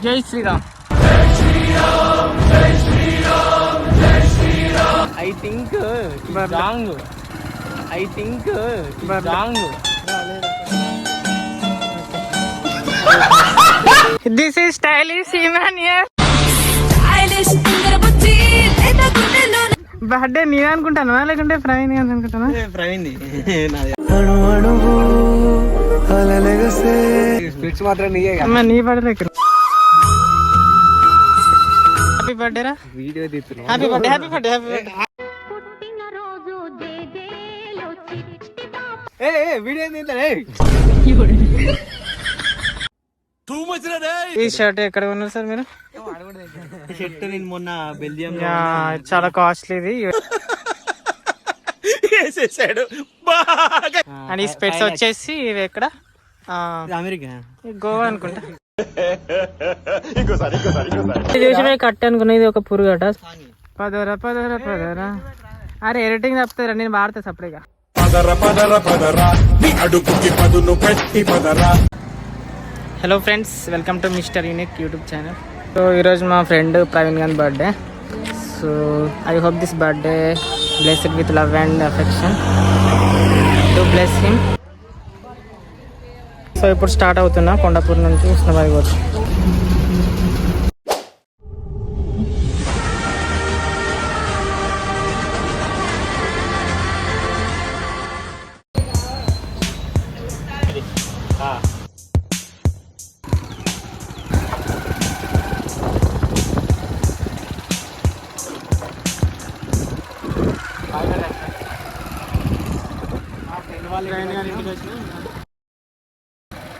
జై Shriram. I think wrong. This is stylish human here. Birthday నేను అనుకుంటాను లేకుంటే ప్రవీణ్ అనుకుంటాను. ప్రవీణ్ నీ బర్త్డే హ్యాపీ బర్త్డే రా. వీడియో తీస్తున్నా. Happy birthday happy birthday happy birthday. Video ఈ షర్ట్ ఎక్కడ కొన్నారు సార్ మీరు? షర్ట్ నేను మొన్న బెల్జియం చాలా కాస్ట్లీ ఇది. అండ్ ఈ స్పెట్స్ వచ్చేసి ఇవి ఎక్కడ? అమెరికా, గోవా అనుకుంటా. చూసి కట్ అనుకున్నా. ఇది ఒక పురుగట. పదరా పదరా పదరా. అరే ఎడిటింగ్ తప్పుతారా, నేను వాడతా సపరేట్గా. Hello friends, welcome to mister unique YouTube channel. So ఈరోజు మా ఫ్రెండ్ ప్రవీణ్ గారి birthday. So I hope this birthday blessed with love and affection to bless him. So ఇప్పుడు స్టార్ట్ అవుతున్నా కొండాపూర్ నుంచి ఉస్నాబాద్ వచ్చి.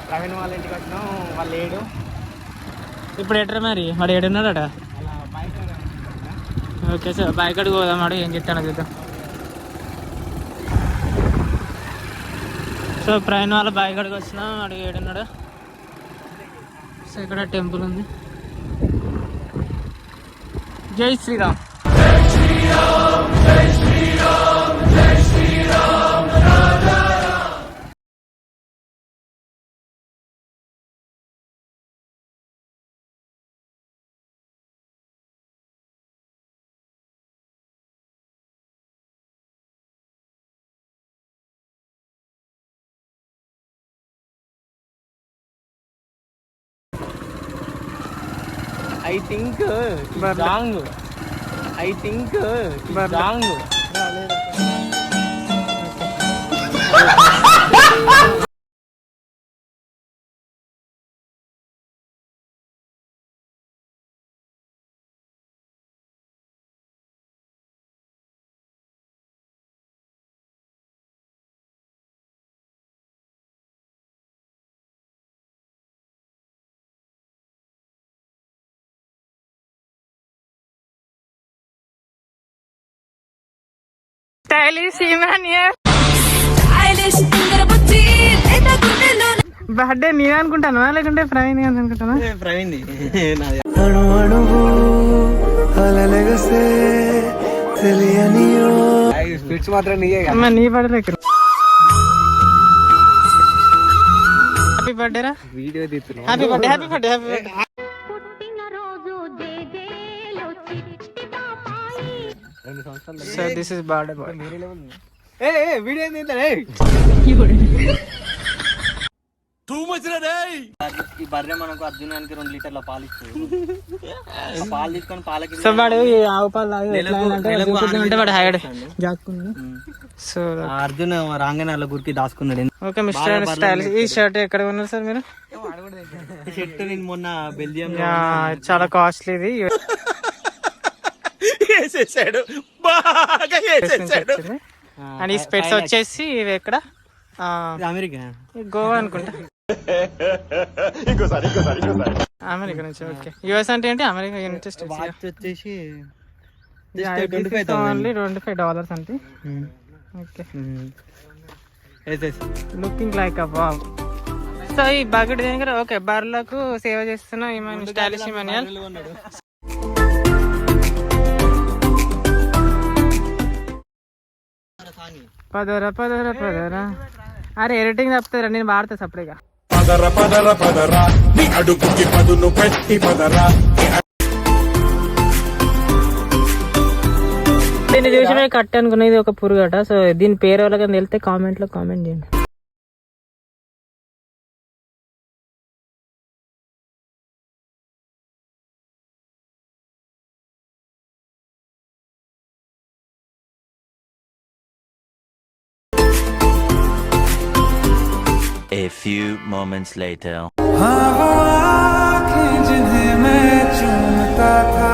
ప్రవీణ్ వాళ్ళ ఇంటికి వచ్చినాం. వాళ్ళు ఏడు ఇప్పుడు ఎట్రా మరి వాడు ఏడున్నాడట. ఓకే సార్, బైక్ అడుగు పోదాం. వాడు ఏం చెప్తాను చూద్దాం. సో ప్రవీణ్ వాళ్ళ బైక్ అడిగి వచ్చినా వాడు ఏడున్నాడు. సో ఇక్కడ టెంపుల్ ఉంది. జై Shriram. I think wrong. Stylish human here. Birthday నేను అనుకుంటాను లేకుంటే ప్రవీణ్ అనుకుంటాను. ప్రవీణ్ మాత్రం నీ బర్త్డే హ్యాపీ బర్త్డే రా. వీడియో తీస్తున్నా. Happy birthday happy birthday happy birthday. So this is birthday boy. Video ఈ బర్రె మనకు అర్జునానికి 2 లీటర్ల పాలు ఇస్తుంది. పాలు తీసుకొని పాలకి సో వాడు ఆవు పాలు అంటే వాడు హైడ్ జాక్కున్నాడు. సో అర్జున్ రాగానే అలా గురికి దాచుకున్నాడు. Okay mister style. ఈ షర్ట్ ఎక్కడ కొన్నారు సార్ మీరు? షర్ట్ నేను మొన్న బెల్జియం చాలా కాస్ట్లీ ఇది. అండ్ ఈ స్పెట్స్ వచ్చేసి ఇవి ఎక్కడ? అమెరికా, గోవా అనుకుంటా. అమెరికా నుంచి. ఓకే. యుఎస్ అంటే ఏంటి? America United states. వాచ్ వచ్చేసి ఓన్లీ $25 అంటే. Okay. Looking like a wow. So ఈ బకెట్ దగ్గర ఓకే బర్లకు సేవ చేస్తున్నా ఏమైనా స్టైలిష్ ఇమాన్యుయల్. పదరా పదరా పదరా. అరే ఎడిటింగ్ తప్పుతారా, నేను వాడతా సపరేట్గా. పదర పదర పదరా నీ అడుగుకి పదును పెట్టి పదరా దీన్ని చూసి మేము కట్ట అనుకునేది ఒక పురుగట. సో దీని పేరు ఎవరికైనా వెళ్తే కామెంట్లో కామెంట్ చేయండి. A few moments later. हाँ वो आँखें जिन्हें मैं चूमता था